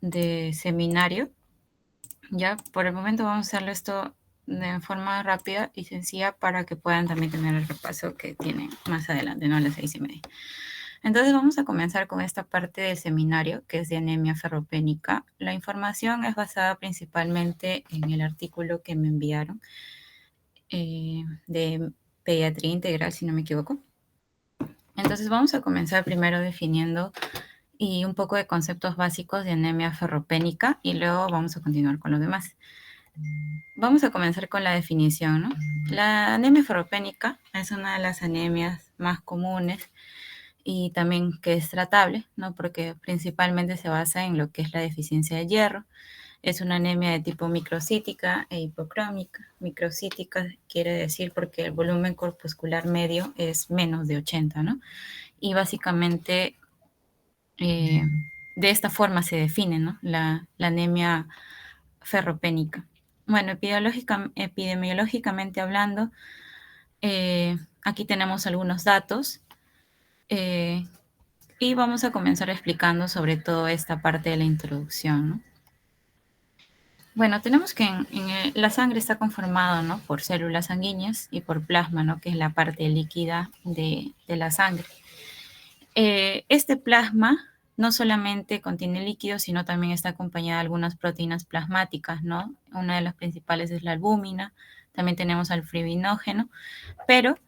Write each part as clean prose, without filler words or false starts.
de seminario. Ya, por el momento vamos a hacerlo esto de forma rápida y sencilla para que puedan también tener el repaso que tienen más adelante, ¿no? A las 6:30. Entonces vamos a comenzar con esta parte del seminario, que es de anemia ferropénica. La información es basada principalmente en el artículo que me enviaron de pediatría integral, si no me equivoco. Entonces vamos a comenzar primero definiendo y un poco de conceptos básicos de anemia ferropénica y luego vamos a continuar con los demás. Vamos a comenzar con la definición, ¿no? La anemia ferropénica es una de las anemias más comunes y también que es tratable, ¿no? Porque principalmente se basa en lo que es la deficiencia de hierro. Es una anemia de tipo microcítica e hipocrómica. Microcítica quiere decir porque el volumen corpuscular medio es menos de 80, ¿no? Y básicamente de esta forma se define, ¿no? La anemia ferropénica. Bueno, epidemiológicamente hablando, aquí tenemos algunos datos y vamos a comenzar explicando sobre todo esta parte de la introducción, ¿no? Bueno, tenemos que la sangre está conformada, ¿no? Por células sanguíneas y por plasma, ¿no? Que es la parte líquida de la sangre. Este plasma no solamente contiene líquidos, sino también está acompañada de algunas proteínas plasmáticas, ¿no? Una de las principales es la albúmina, también tenemos al fibrinógeno, pero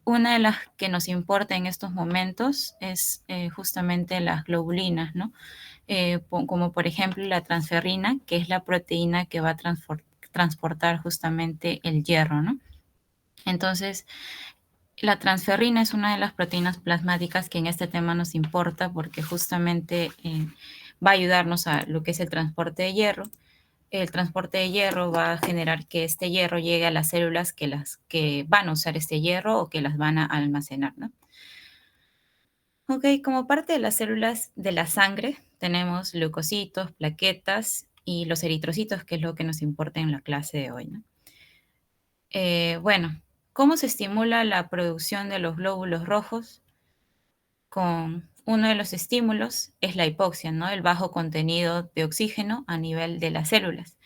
una de las que nos importa en estos momentos es justamente las globulinas, ¿no? Como por ejemplo la transferrina, que es la proteína que va a transportar justamente el hierro, ¿no? Entonces, la transferrina es una de las proteínas plasmáticas que en este tema nos importa porque justamente va a ayudarnos a lo que es el transporte de hierro. El transporte de hierro va a generar que este hierro llegue a las células que van a usar este hierro o que las van a almacenar, ¿no? Ok, como parte de las células de la sangre tenemos leucocitos, plaquetas y los eritrocitos, que es lo que nos importa en la clase de hoy, ¿no? Bueno, ¿cómo se estimula la producción de los glóbulos rojos? Con uno de los estímulos es la hipoxia, ¿no? El bajo contenido de oxígeno a nivel de las células.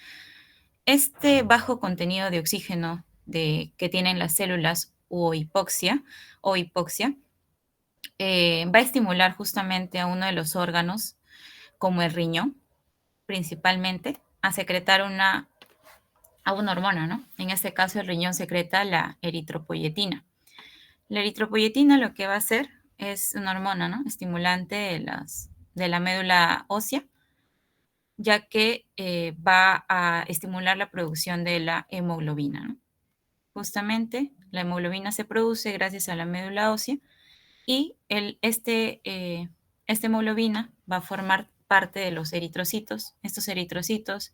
Este bajo contenido de oxígeno que tienen las células o hipoxia, va a estimular justamente a uno de los órganos, como el riñón, principalmente, a secretar a una hormona, ¿no? En este caso, el riñón secreta la eritropoyetina. La eritropoyetina lo que va a hacer es una hormona, ¿no? Estimulante de la médula ósea, ya que va a estimular la producción de la hemoglobina, ¿no? Justamente, la hemoglobina se produce gracias a la médula ósea y esta hemoglobina va a formar parte de los eritrocitos. Estos eritrocitos,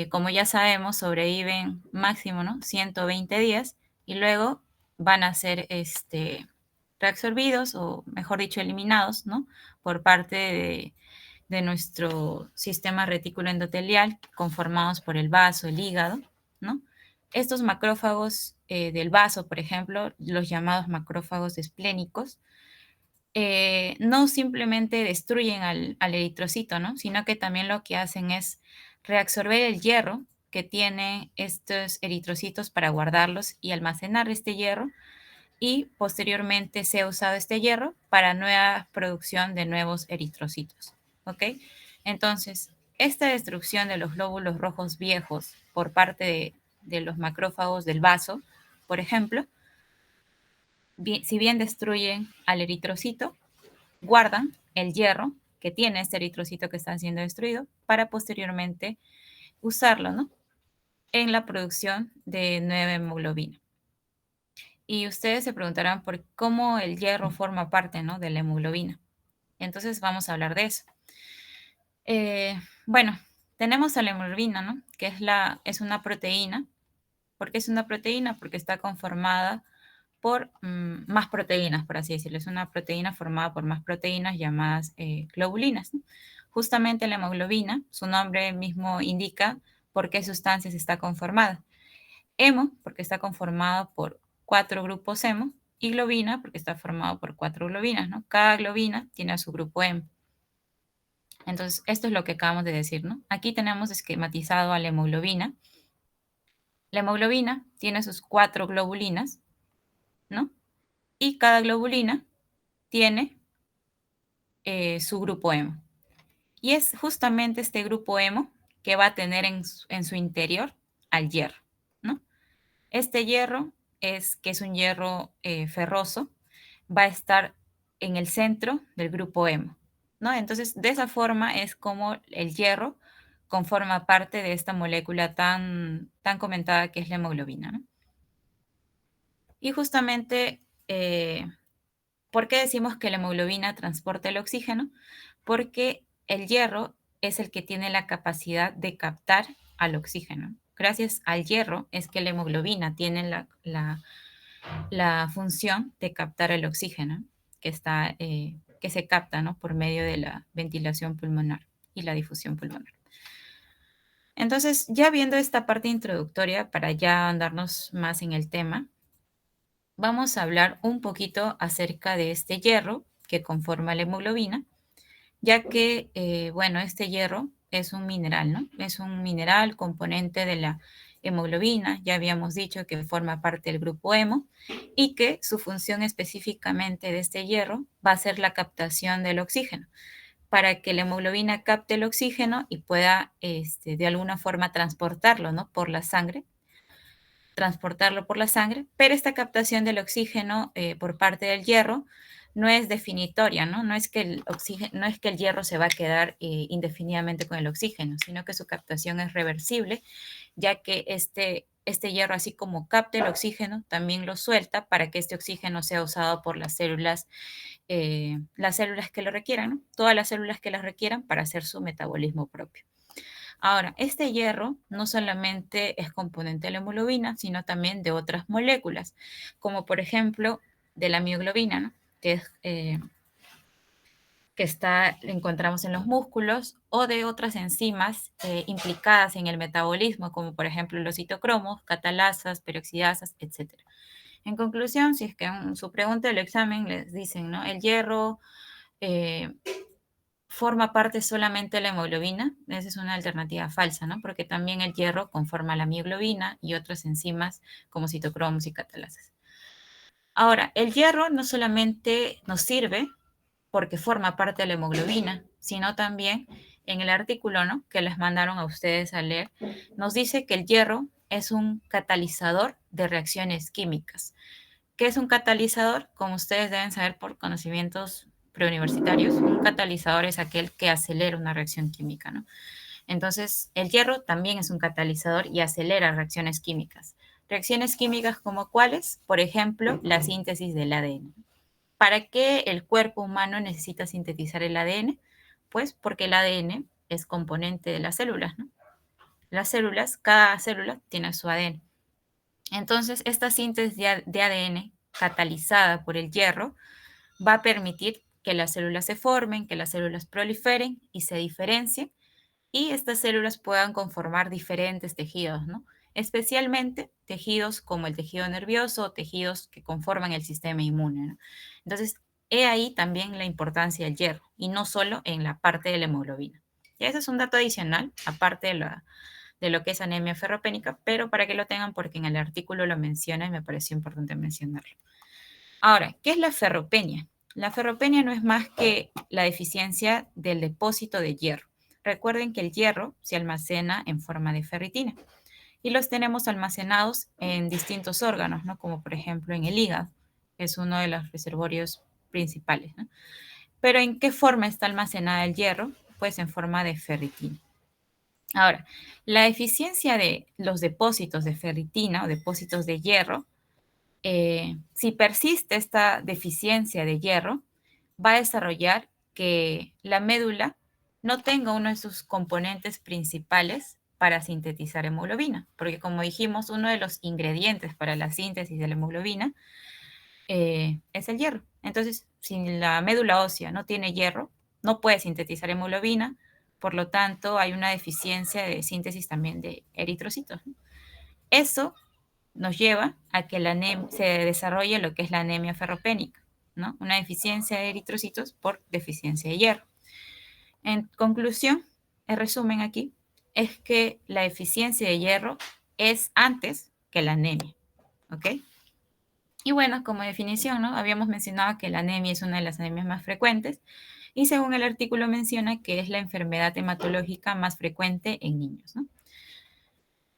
como ya sabemos, sobreviven máximo, ¿no? 120 días y luego van a ser reabsorbidos o, mejor dicho, eliminados, ¿no? Por parte de nuestro sistema retículo endotelial, conformados por el vaso, el hígado, ¿no? Estos macrófagos del vaso, por ejemplo, los llamados macrófagos esplénicos, no simplemente destruyen al eritrocito, ¿no? Sino que también lo que hacen es reabsorber el hierro que tienen estos eritrocitos para guardarlos y almacenar este hierro y posteriormente se ha usado este hierro para nueva producción de nuevos eritrocitos, ¿ok? Entonces, esta destrucción de los glóbulos rojos viejos por parte de los macrófagos del vaso, por ejemplo, si bien destruyen al eritrocito, guardan el hierro que tiene este eritrocito que está siendo destruido para posteriormente usarlo, ¿no? En la producción de nueva hemoglobina. Y ustedes se preguntarán por cómo el hierro forma parte, ¿no? De la hemoglobina. Entonces vamos a hablar de eso. Bueno, tenemos a la hemoglobina, ¿no? Que es una proteína. ¿Por qué es una proteína? Porque está conformada por más proteínas, por así decirlo. Es una proteína formada por más proteínas llamadas globulinas, ¿no? Justamente la hemoglobina, su nombre mismo indica por qué sustancias está conformada. Hemo, porque está conformado por 4 grupos hemo, y globina, porque está formado por 4 globinas, ¿no? Cada globina tiene a su grupo hemo. Entonces, esto es lo que acabamos de decir, ¿no? Aquí tenemos esquematizado a la hemoglobina. La hemoglobina tiene sus 4 globulinas, ¿no? Y cada globulina tiene su grupo hemo. Y es justamente este grupo hemo que va a tener en su interior al hierro, ¿no? Este hierro que es un hierro ferroso, va a estar en el centro del grupo hemo, ¿no? Entonces, de esa forma es como el hierro conforma parte de esta molécula tan comentada que es la hemoglobina, ¿no? Y justamente, ¿por qué decimos que la hemoglobina transporta el oxígeno? Porque el hierro es el que tiene la capacidad de captar al oxígeno. Gracias al hierro es que la hemoglobina tiene la función de captar el oxígeno que se capta, ¿no? Por medio de la ventilación pulmonar y la difusión pulmonar. Entonces, ya viendo esta parte introductoria, para ya andarnos más en el tema, vamos a hablar un poquito acerca de este hierro que conforma la hemoglobina, ya que, bueno, este hierro es un mineral, ¿no? Es un mineral componente de la hemoglobina, ya habíamos dicho que forma parte del grupo hemo y que su función específicamente de este hierro va a ser la captación del oxígeno, para que la hemoglobina capte el oxígeno y pueda, de alguna forma, transportarlo, ¿no? Por la sangre, transportarlo por la sangre, pero esta captación del oxígeno por parte del hierro no es definitoria, ¿no? No es que el oxígeno, no es que el hierro se va a quedar indefinidamente con el oxígeno, sino que su captación es reversible, ya que este hierro, así como capta el oxígeno, también lo suelta para que este oxígeno sea usado por las células que lo requieran, ¿no? Todas las células que las requieran para hacer su metabolismo propio. Ahora, este hierro no solamente es componente de la hemoglobina, sino también de otras moléculas, como por ejemplo de la mioglobina, ¿no? que encontramos en los músculos, o de otras enzimas implicadas en el metabolismo, como por ejemplo los citocromos, catalasas, peroxidasas, etc. En conclusión, si es que en su pregunta del examen les dicen, ¿no? El hierro eh, forma parte solamente de la hemoglobina, esa es una alternativa falsa, ¿no? Porque también el hierro conforma la mioglobina y otras enzimas como citocromos y catalasas. Ahora, el hierro no solamente nos sirve porque forma parte de la hemoglobina, sino también en el artículo, ¿no? que les mandaron a ustedes a leer, nos dice que el hierro es un catalizador de reacciones químicas. ¿Qué es un catalizador? Como ustedes deben saber por conocimientos preuniversitarios, un catalizador es aquel que acelera una reacción química, ¿no? Entonces, el hierro también es un catalizador y acelera reacciones químicas. Reacciones químicas como cuáles, por ejemplo, la síntesis del ADN. ¿Para qué el cuerpo humano necesita sintetizar el ADN? Pues porque el ADN es componente de las células, ¿no? Las células, cada célula tiene su ADN. Entonces, esta síntesis de ADN catalizada por el hierro va a permitir que las células se formen, que las células proliferen y se diferencien y estas células puedan conformar diferentes tejidos, ¿no? Especialmente tejidos como el tejido nervioso o tejidos que conforman el sistema inmune, ¿no? Entonces, he ahí también la importancia del hierro y no solo en la parte de la hemoglobina. Y ese es un dato adicional, aparte de lo que es anemia ferropénica, pero para que lo tengan porque en el artículo lo menciona y me pareció importante mencionarlo. Ahora, ¿qué es la ferropenia? La ferropenia no es más que la deficiencia del depósito de hierro. Recuerden que el hierro se almacena en forma de ferritina y los tenemos almacenados en distintos órganos, ¿no? Como por ejemplo en el hígado, que es uno de los reservorios principales, ¿no? Pero ¿en qué forma está almacenada el hierro? Pues en forma de ferritina. Ahora, la deficiencia de los depósitos de ferritina o depósitos de hierro, si persiste esta deficiencia de hierro, va a desarrollar que la médula no tenga uno de sus componentes principales para sintetizar hemoglobina, porque como dijimos, uno de los ingredientes para la síntesis de la hemoglobina es el hierro. Entonces, si la médula ósea no tiene hierro, no puede sintetizar hemoglobina, por lo tanto, hay una deficiencia de síntesis también de eritrocitos, ¿no? Eso nos lleva a que se desarrolle lo que es la anemia ferropénica, ¿no? Una deficiencia de eritrocitos por deficiencia de hierro. En conclusión, el resumen aquí es que la deficiencia de hierro es antes que la anemia, ¿ok? Y bueno, como definición, ¿no? Habíamos mencionado que la anemia es una de las anemias más frecuentes y según el artículo menciona que es la enfermedad hematológica más frecuente en niños, ¿no?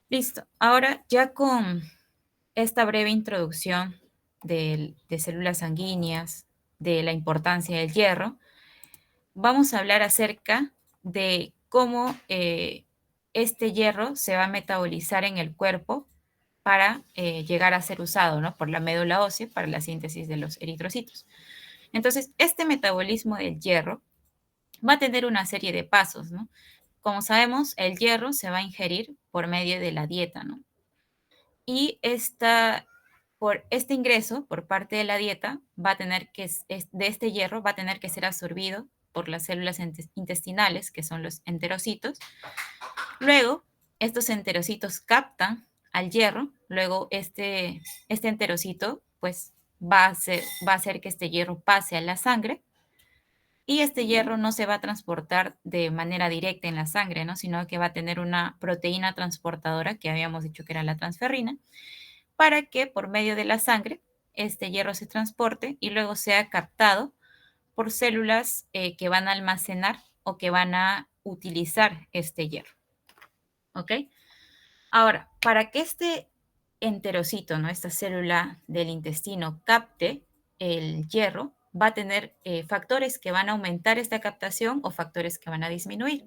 Listo. Ahora, ya con esta breve introducción de células sanguíneas, de la importancia del hierro, vamos a hablar acerca de cómo este hierro se va a metabolizar en el cuerpo para llegar a ser usado, ¿no? Por la médula ósea para la síntesis de los eritrocitos. Entonces, este metabolismo del hierro va a tener una serie de pasos, ¿no? Como sabemos, el hierro se va a ingerir por medio de la dieta, ¿no? Y por este ingreso por parte de la dieta va a tener de este hierro va a tener que ser absorbido por las células intestinales, que son los enterocitos. Luego, estos enterocitos captan al hierro, luego este enterocito pues va a hacer que este hierro pase a la sangre y este hierro no se va a transportar de manera directa en la sangre, ¿no? Sino que va a tener una proteína transportadora que habíamos dicho que era la transferrina, para que por medio de la sangre este hierro se transporte y luego sea captado por células que van a almacenar o que van a utilizar este hierro. ¿Ok? Ahora, para que este enterocito, ¿no? Esta célula del intestino capte el hierro, va a tener factores que van a aumentar esta captación o factores que van a disminuir.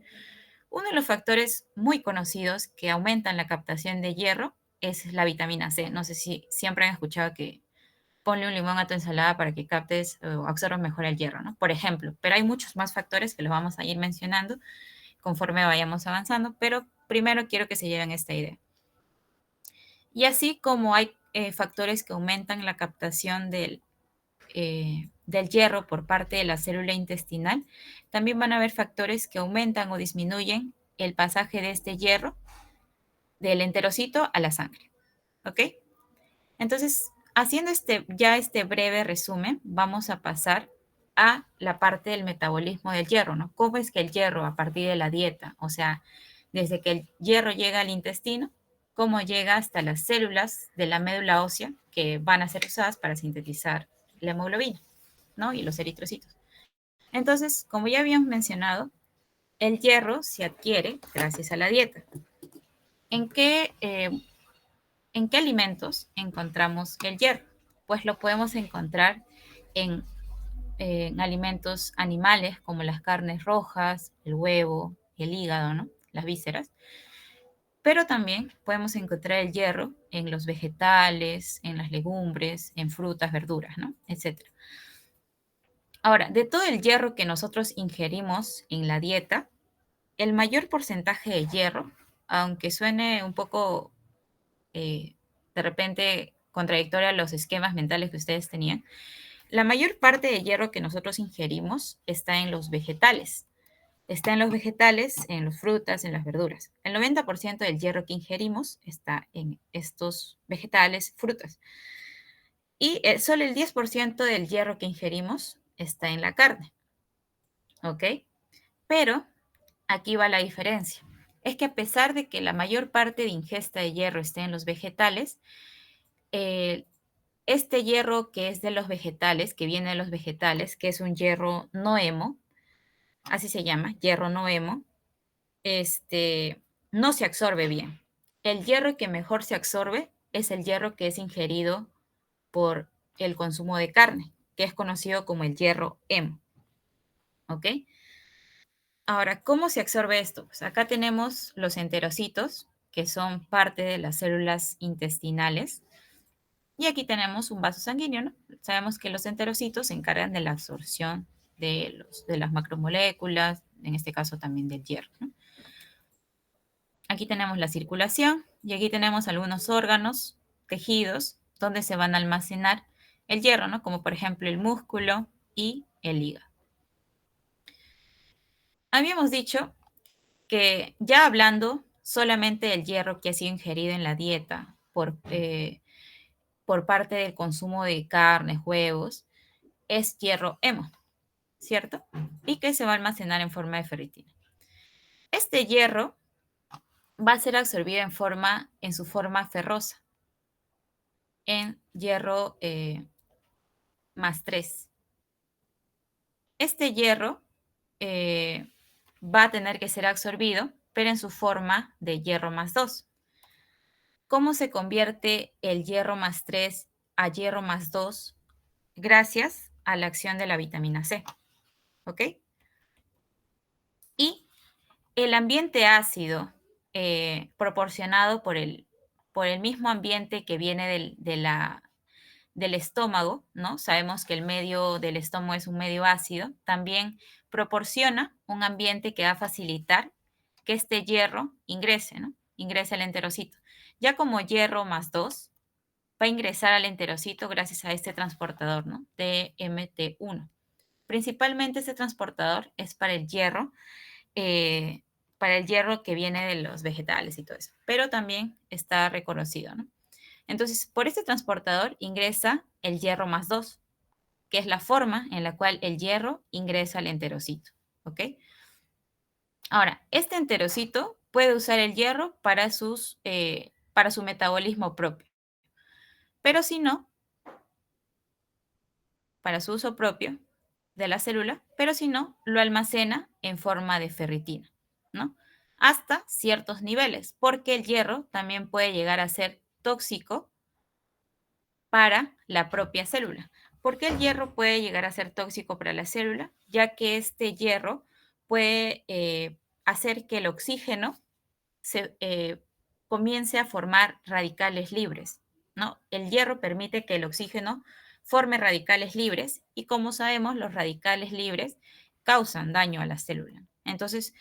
Uno de los factores muy conocidos que aumentan la captación de hierro es la vitamina C. No sé si siempre han escuchado que ponle un limón a tu ensalada para que captes o absorbas mejor el hierro, ¿no? Por ejemplo, pero hay muchos más factores que los vamos a ir mencionando conforme vayamos avanzando, pero primero quiero que se lleven esta idea. Y así como hay factores que aumentan la captación del hierro por parte de la célula intestinal, también van a haber factores que aumentan o disminuyen el pasaje de este hierro del enterocito a la sangre. ¿Ok? Entonces, haciendo este breve resumen, vamos a pasar a la parte del metabolismo del hierro, ¿no? ¿Cómo es que el hierro a partir de la dieta, o sea, desde que el hierro llega al intestino, cómo llega hasta las células de la médula ósea que van a ser usadas para sintetizar la hemoglobina, ¿no? Y los eritrocitos. Entonces, como ya habíamos mencionado, el hierro se adquiere gracias a la dieta. ¿En qué, eh, ¿En qué alimentos encontramos el hierro? Pues lo podemos encontrar en, en alimentos animales como las carnes rojas, el huevo, el hígado, ¿no? Las vísceras. Pero también podemos encontrar el hierro en los vegetales, en las legumbres, en frutas, verduras, ¿no? Etcétera. Ahora, de todo el hierro que nosotros ingerimos en la dieta, el mayor porcentaje de hierro, aunque suene un poco de repente contradictoria a los esquemas mentales que ustedes tenían, la mayor parte de hierro que nosotros ingerimos está en los vegetales. Está en los vegetales, en las frutas, en las verduras. El 90% del hierro que ingerimos está en estos vegetales, frutas. Y solo el 10% del hierro que ingerimos está en la carne. ¿Ok? Pero aquí va la diferencia. Es que a pesar de que la mayor parte de ingesta de hierro esté en los vegetales, eh, este hierro que es de los vegetales, que viene de los vegetales, que es un hierro no hemo, así se llama, hierro no hemo, no se absorbe bien. El hierro que mejor se absorbe es el hierro que es ingerido por el consumo de carne, que es conocido como el hierro hemo. ¿Ok? Ahora, ¿cómo se absorbe esto? Pues acá tenemos los enterocitos, que son parte de las células intestinales. Y aquí tenemos un vaso sanguíneo, ¿no? Sabemos que los enterocitos se encargan de la absorción de las macromoléculas, en este caso también del hierro, ¿no? Aquí tenemos la circulación y aquí tenemos algunos órganos, tejidos, donde se van a almacenar el hierro, ¿no? Como por ejemplo el músculo y el hígado. Habíamos dicho que ya hablando solamente del hierro que ha sido ingerido en la dieta por parte del consumo de carnes, huevos, es hierro hemo. ¿cierto? Y que se va a almacenar en forma de ferritina. Este hierro va a ser absorbido en su forma ferrosa, en hierro más 3. Este hierro va a tener que ser absorbido, pero en su forma de hierro más 2. ¿Cómo se convierte el hierro más 3 a hierro más 2? Gracias a la acción de la vitamina C. ¿Ok? Y el ambiente ácido proporcionado por el mismo ambiente que viene del estómago, ¿no? Sabemos que el medio del estómago es un medio ácido, también proporciona un ambiente que va a facilitar que este hierro ingrese, ¿no? Ingrese al enterocito. Ya como hierro más 2 va a ingresar al enterocito gracias a este transportador, ¿no? DMT1. Principalmente este transportador es eh, para el hierro que viene de los vegetales y todo eso, pero también está reconocido, ¿no? Entonces, por este transportador ingresa el hierro más 2, que es la forma en la cual el hierro ingresa al enterocito, ¿ok? Ahora, este enterocito puede usar el hierro para su metabolismo propio, pero si no, para su uso propio de la célula, pero si no, lo almacena en forma de ferritina, ¿no? Hasta ciertos niveles, porque el hierro también puede llegar a ser tóxico para la propia célula. ¿Por qué el hierro puede llegar a ser tóxico para la célula? Ya que este hierro puede hacer que el oxígeno comience a formar radicales libres, ¿no? El hierro permite que el oxígeno forme radicales libres y como sabemos, los radicales libres causan daño a la célula. Entonces,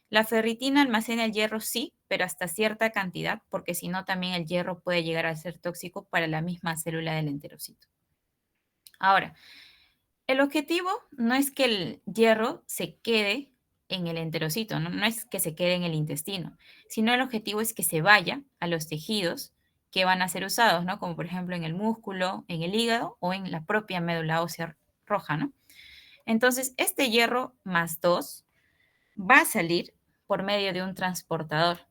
la ferritina almacena el hierro, sí, pero hasta cierta cantidad, porque si no, también el hierro puede llegar a ser tóxico para la misma célula del enterocito. Ahora, el objetivo no es que el hierro se quede en el enterocito, ¿no? No es que se quede en el intestino, sino el objetivo es que se vaya a los tejidos que van a ser usados, ¿no? Como por ejemplo en el músculo, en el hígado o en la propia médula ósea roja, ¿no? Entonces, este hierro más 2 va a salir por medio de un transportador,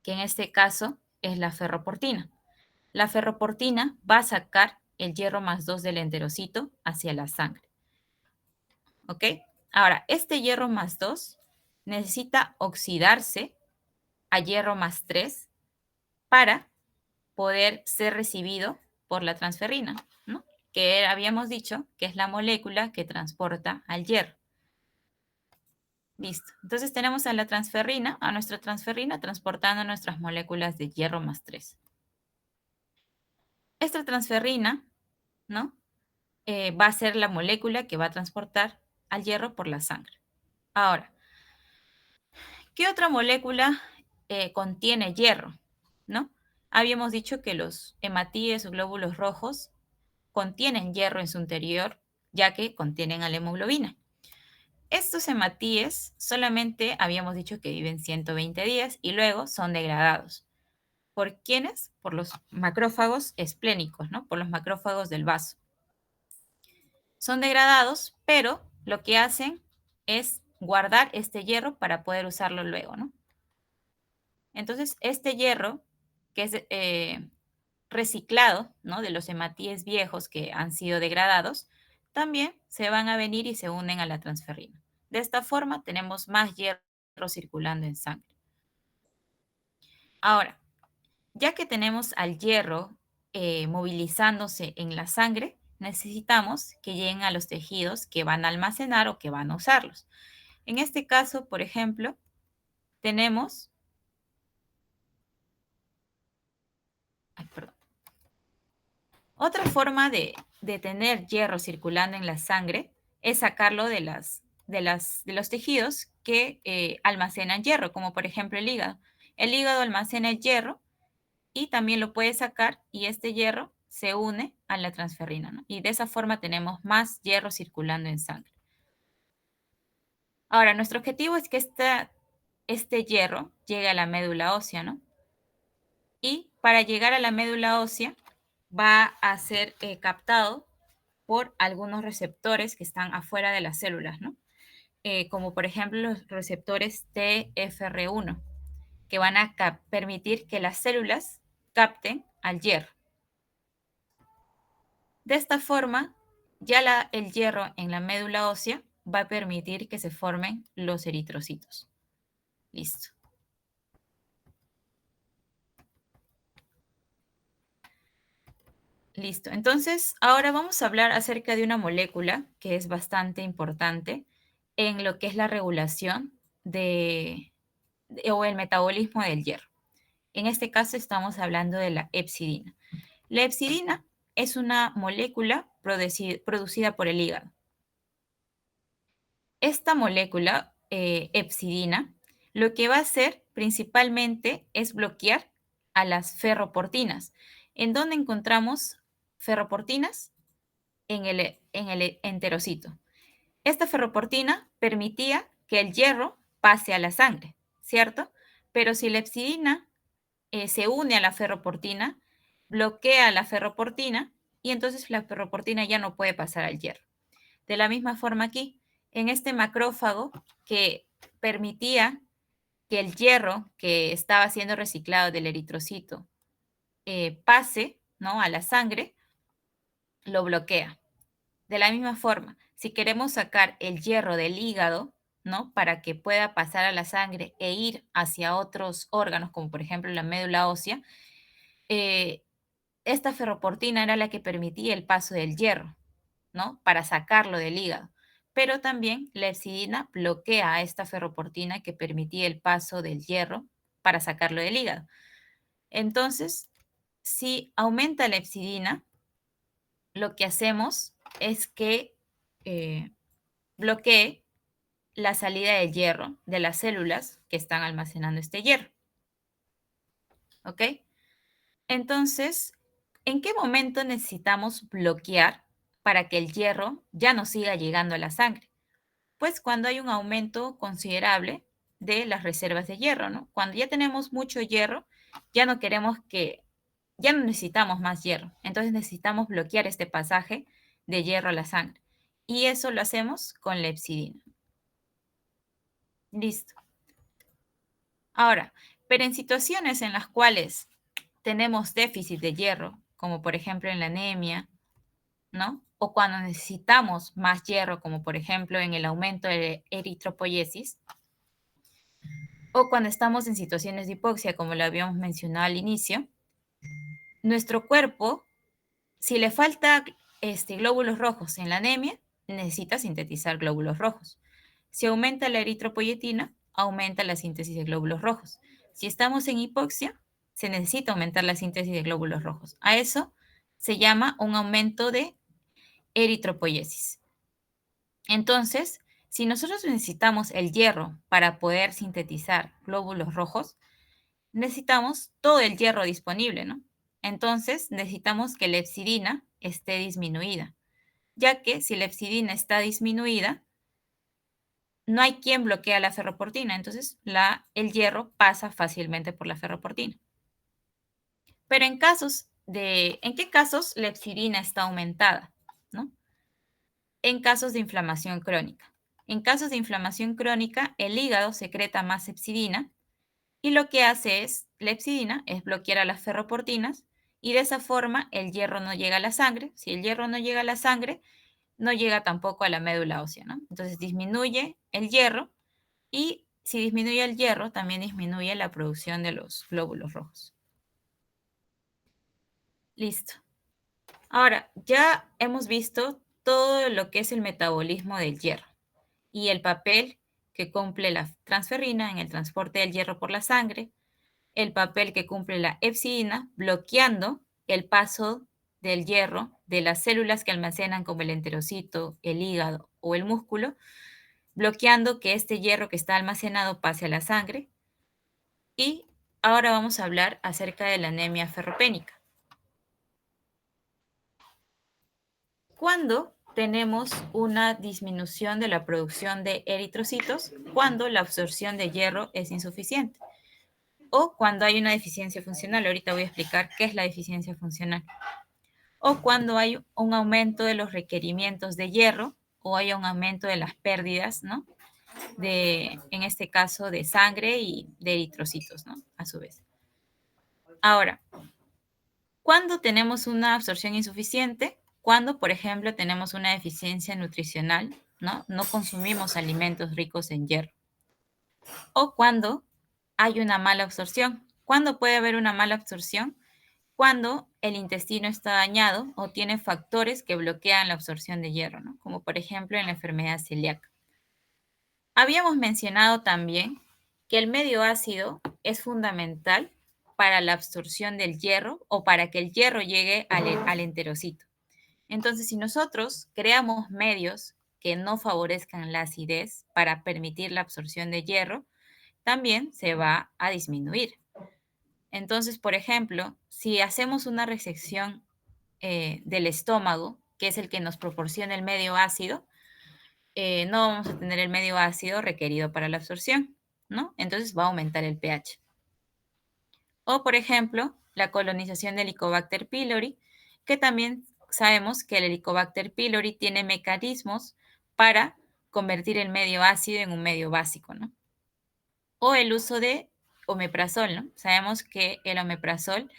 que en este caso es la ferroportina. La ferroportina va a sacar el hierro más 2 del enterocito hacia la sangre. ¿Ok? Ahora, este hierro más 2 necesita oxidarse a hierro más 3 para poder ser recibido por la transferrina, ¿no? Que habíamos dicho que es la molécula que transporta al hierro. Listo. Entonces tenemos a la transferrina, a nuestra transferrina transportando nuestras moléculas de hierro más 3. Esta transferrina, ¿no? Va a ser la molécula que va a transportar al hierro por la sangre. Ahora, ¿qué otra molécula contiene hierro? ¿No? Habíamos dicho que los hematíes o glóbulos rojos contienen hierro en su interior, ya que contienen a la hemoglobina. Estos hematíes solamente habíamos dicho que viven 120 días y luego son degradados. ¿Por quiénes? Por los macrófagos esplénicos, ¿no? Por los macrófagos del vaso. Son degradados, pero lo que hacen es guardar este hierro para poder usarlo luego, ¿no? Entonces, este hierro, que es reciclado, ¿no? De los hematíes viejos que han sido degradados, también se van a venir y se unen a la transferrina. De esta forma, tenemos más hierro circulando en sangre. Ahora, ya que tenemos al hierro movilizándose en la sangre, necesitamos que lleguen a los tejidos que van a almacenar o que van a usarlos. En este caso, por ejemplo, tenemos... Ay, perdón. Otra forma de tener hierro circulando en la sangre es sacarlo de los tejidos que almacenan hierro, como por ejemplo el hígado. El hígado almacena el hierro y también lo puede sacar y este hierro se une a la transferrina, ¿no? Y de esa forma tenemos más hierro circulando en sangre. Ahora, nuestro objetivo es que este hierro llegue a la médula ósea, ¿no? Y para llegar a la médula ósea va a ser captado por algunos receptores que están afuera de las células, ¿no? Como por ejemplo los receptores TFR1, que van a permitir que las células capten al hierro. De esta forma, ya el hierro en la médula ósea va a permitir que se formen los eritrocitos. Listo. Listo. Entonces, ahora vamos a hablar acerca de una molécula que es bastante importante en lo que es la regulación o el metabolismo del hierro. En este caso estamos hablando de la hepcidina. La hepcidina es una molécula producida por el hígado. Esta molécula, hepcidina, lo que va a hacer principalmente es bloquear a las ferroportinas. ¿En dónde encontramos ferroportinas? En el enterocito. Esta ferroportina permitía que el hierro pase a la sangre, ¿cierto? Pero si la hepcidina se une a la ferroportina, bloquea la ferroportina y entonces la ferroportina ya no puede pasar al hierro. De la misma forma aquí, en este macrófago que permitía que el hierro que estaba siendo reciclado del eritrocito pase, ¿no?, a la sangre, lo bloquea. De la misma forma, si queremos sacar el hierro del hígado, ¿no?, para que pueda pasar a la sangre e ir hacia otros órganos, como por ejemplo la médula ósea, eh, esta ferroportina era la que permitía el paso del hierro, ¿no?, para sacarlo del hígado. Pero también la hepcidina bloquea a esta ferroportina que permitía el paso del hierro para sacarlo del hígado. Entonces, si aumenta la hepcidina, lo que hacemos es que bloquee la salida del hierro de las células que están almacenando este hierro. ¿Ok? Entonces, ¿en qué momento necesitamos bloquear para que el hierro ya no siga llegando a la sangre? Pues cuando hay un aumento considerable de las reservas de hierro, ¿no? Cuando ya tenemos mucho hierro, ya no ya no necesitamos más hierro. Entonces necesitamos bloquear este pasaje de hierro a la sangre. Y eso lo hacemos con la hepcidina. Listo. Ahora, pero en situaciones en las cuales tenemos déficit de hierro, como por ejemplo en la anemia, ¿no? O cuando necesitamos más hierro, como por ejemplo en el aumento de eritropoyesis, o cuando estamos en situaciones de hipoxia, como lo habíamos mencionado al inicio, nuestro cuerpo, si le falta glóbulos rojos en la anemia, necesita sintetizar glóbulos rojos. Si aumenta la eritropoyetina, aumenta la síntesis de glóbulos rojos. Si estamos en hipoxia, se necesita aumentar la síntesis de glóbulos rojos. A eso se llama un aumento de eritropoyesis. Entonces, si nosotros necesitamos el hierro para poder sintetizar glóbulos rojos, necesitamos todo el hierro disponible, ¿no? Entonces, necesitamos que la hepcidina esté disminuida, ya que si la hepcidina está disminuida, no hay quien bloquea la ferroportina, entonces el hierro pasa fácilmente por la ferroportina. Pero ¿en qué casos la hepcidina está aumentada? ¿No? En casos de inflamación crónica. En casos de inflamación crónica, el hígado secreta más hepcidina y lo que hace la hepcidina es bloquear a las ferroportinas y de esa forma el hierro no llega a la sangre. Si el hierro no llega a la sangre, no llega tampoco a la médula ósea, ¿no? Entonces disminuye el hierro y si disminuye el hierro, también disminuye la producción de los glóbulos rojos. Listo. Ahora, ya hemos visto todo lo que es el metabolismo del hierro y el papel que cumple la transferrina en el transporte del hierro por la sangre, el papel que cumple la hepcidina bloqueando el paso del hierro de las células que almacenan como el enterocito, el hígado o el músculo, bloqueando que este hierro que está almacenado pase a la sangre. Y ahora vamos a hablar acerca de la anemia ferropénica. ¿Cuándo tenemos una disminución de la producción de eritrocitos? Cuando la absorción de hierro es insuficiente o cuando hay una deficiencia funcional. Ahorita voy a explicar qué es la deficiencia funcional. o cuando hay un aumento de los requerimientos de hierro o hay un aumento de las pérdidas, ¿no? En este caso, de sangre y de eritrocitos, ¿no? A su vez. Ahora, ¿cuándo tenemos una absorción insuficiente? Cuando, por ejemplo, tenemos una deficiencia nutricional, ¿no? No consumimos alimentos ricos en hierro. O cuando hay una mala absorción. ¿Cuándo puede haber una mala absorción? Cuando el intestino está dañado o tiene factores que bloquean la absorción de hierro, ¿no? Como por ejemplo en la enfermedad celíaca. Habíamos mencionado también que el medio ácido es fundamental para la absorción del hierro o para que el hierro llegue al enterocito. Entonces, si nosotros creamos medios que no favorezcan la acidez para permitir la absorción de hierro, también se va a disminuir. Entonces, por ejemplo, si hacemos una resección del estómago, que es el que nos proporciona el medio ácido, no vamos a tener el medio ácido requerido para la absorción, ¿no? Entonces va a aumentar el pH. O, por ejemplo, la colonización del Helicobacter pylori, que también sabemos que el Helicobacter pylori tiene mecanismos para convertir el medio ácido en un medio básico, ¿no? O el uso de omeprazol, ¿no? Sabemos que el omeprazol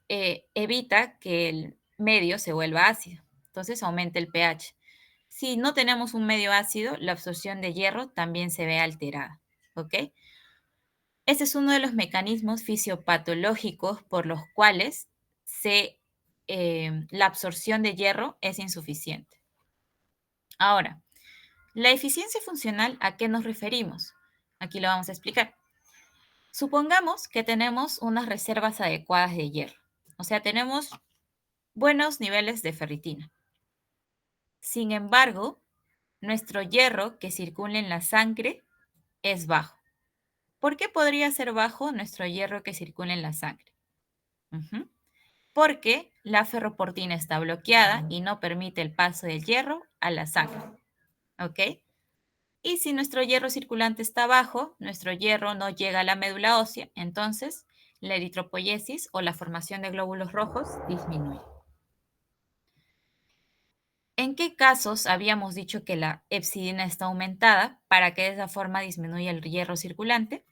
evita que el medio se vuelva ácido, entonces aumenta el pH. Si no tenemos un medio ácido, la absorción de hierro también se ve alterada, ¿ok? Este es uno de los mecanismos fisiopatológicos por los cuales la absorción de hierro es insuficiente. Ahora, la eficiencia funcional, ¿a qué nos referimos? Aquí lo vamos a explicar. Supongamos que tenemos unas reservas adecuadas de hierro, o sea, tenemos buenos niveles de ferritina. Sin embargo, nuestro hierro que circula en la sangre es bajo. ¿Por qué podría ser bajo nuestro hierro que circula en la sangre? Porque la ferroportina está bloqueada y no permite el paso del hierro a la sangre. ¿Ok? Y si nuestro hierro circulante está bajo, nuestro hierro no llega a la médula ósea, entonces la eritropoyesis o la formación de glóbulos rojos disminuye. ¿En qué casos habíamos dicho que la hepcidina está aumentada para que de esa forma disminuya el hierro circulante?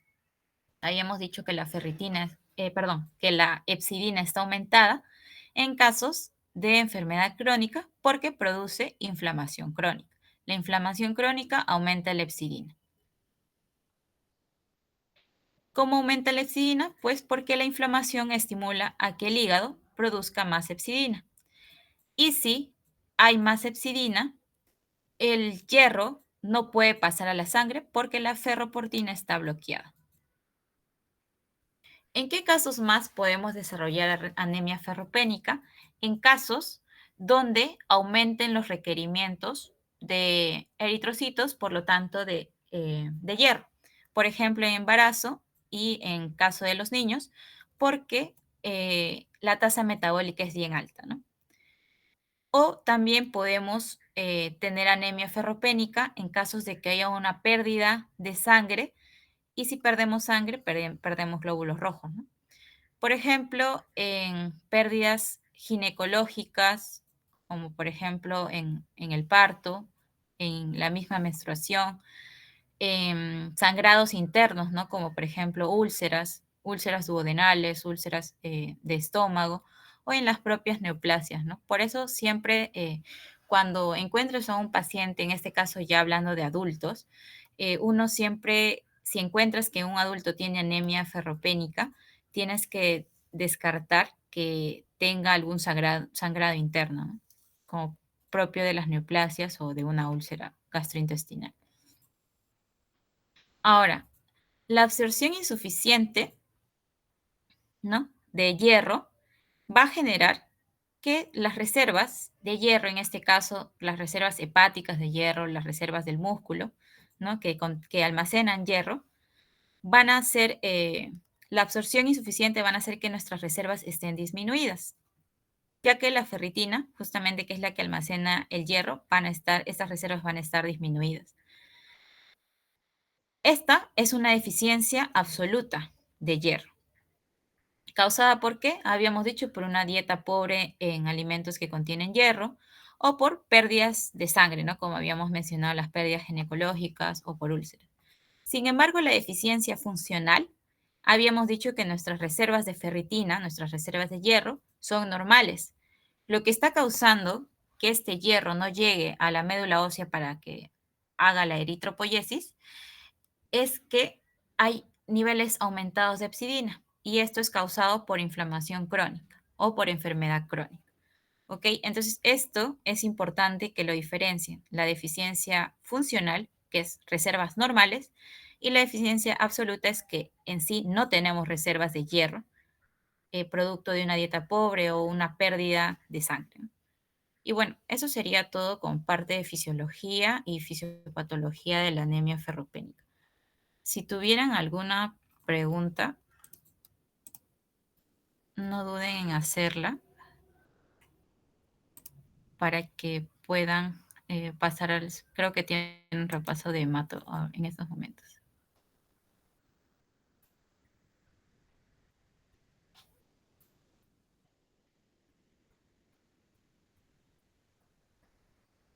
Habíamos dicho que la que la hepcidina está aumentada en casos de enfermedad crónica porque produce inflamación crónica. La inflamación crónica aumenta la hepcidina. ¿Cómo aumenta la hepcidina? Pues porque la inflamación estimula a que el hígado produzca más hepcidina. Y si hay más hepcidina, el hierro no puede pasar a la sangre porque la ferroportina está bloqueada. ¿En qué casos más podemos desarrollar anemia ferropénica? En casos donde aumenten los requerimientos de eritrocitos, por lo tanto de hierro. Por ejemplo, en embarazo y en caso de los niños, porque la tasa metabólica es bien alta, ¿no? O también podemos tener anemia ferropénica en casos de que haya una pérdida de sangre y si perdemos sangre, perdemos glóbulos rojos, ¿no? Por ejemplo, en pérdidas ginecológicas, como por ejemplo en el parto, en la misma menstruación, en sangrados internos, ¿no? Como por ejemplo úlceras duodenales, úlceras de estómago o en las propias neoplasias, ¿no? Por eso siempre cuando encuentres a un paciente, en este caso ya hablando de adultos, uno siempre, si encuentras que un adulto tiene anemia ferropénica, tienes que descartar que tenga algún sangrado interno, ¿no? Como propio de las neoplasias o de una úlcera gastrointestinal. Ahora, la absorción insuficiente, ¿no? De hierro va a generar que las reservas de hierro, en este caso las reservas hepáticas de hierro, las reservas del músculo, ¿no? que almacenan hierro, van a hacer, la absorción insuficiente van a hacer que nuestras reservas estén disminuidas, ya que la ferritina, justamente que es la que almacena el hierro, estas reservas van a estar disminuidas. Esta es una deficiencia absoluta de hierro. ¿Causada por qué? Habíamos dicho por una dieta pobre en alimentos que contienen hierro o por pérdidas de sangre, ¿no? Como habíamos mencionado, las pérdidas ginecológicas o por úlceras. Sin embargo, la deficiencia funcional, habíamos dicho que nuestras reservas de ferritina, nuestras reservas de hierro, son normales. Lo que está causando que este hierro no llegue a la médula ósea para que haga la eritropoyesis es que hay niveles aumentados de hepcidina y esto es causado por inflamación crónica o por enfermedad crónica. ¿Ok? Entonces, esto es importante que lo diferencien. La deficiencia funcional, que es reservas normales, y la deficiencia absoluta es que en sí no tenemos reservas de hierro, producto de una dieta pobre o una pérdida de sangre. ¿No? Y bueno, eso sería todo con parte de fisiología y fisiopatología de la anemia ferropénica. Si tuvieran alguna pregunta, no duden en hacerla para que puedan pasar al... Creo que tienen un repaso de hemato en estos momentos.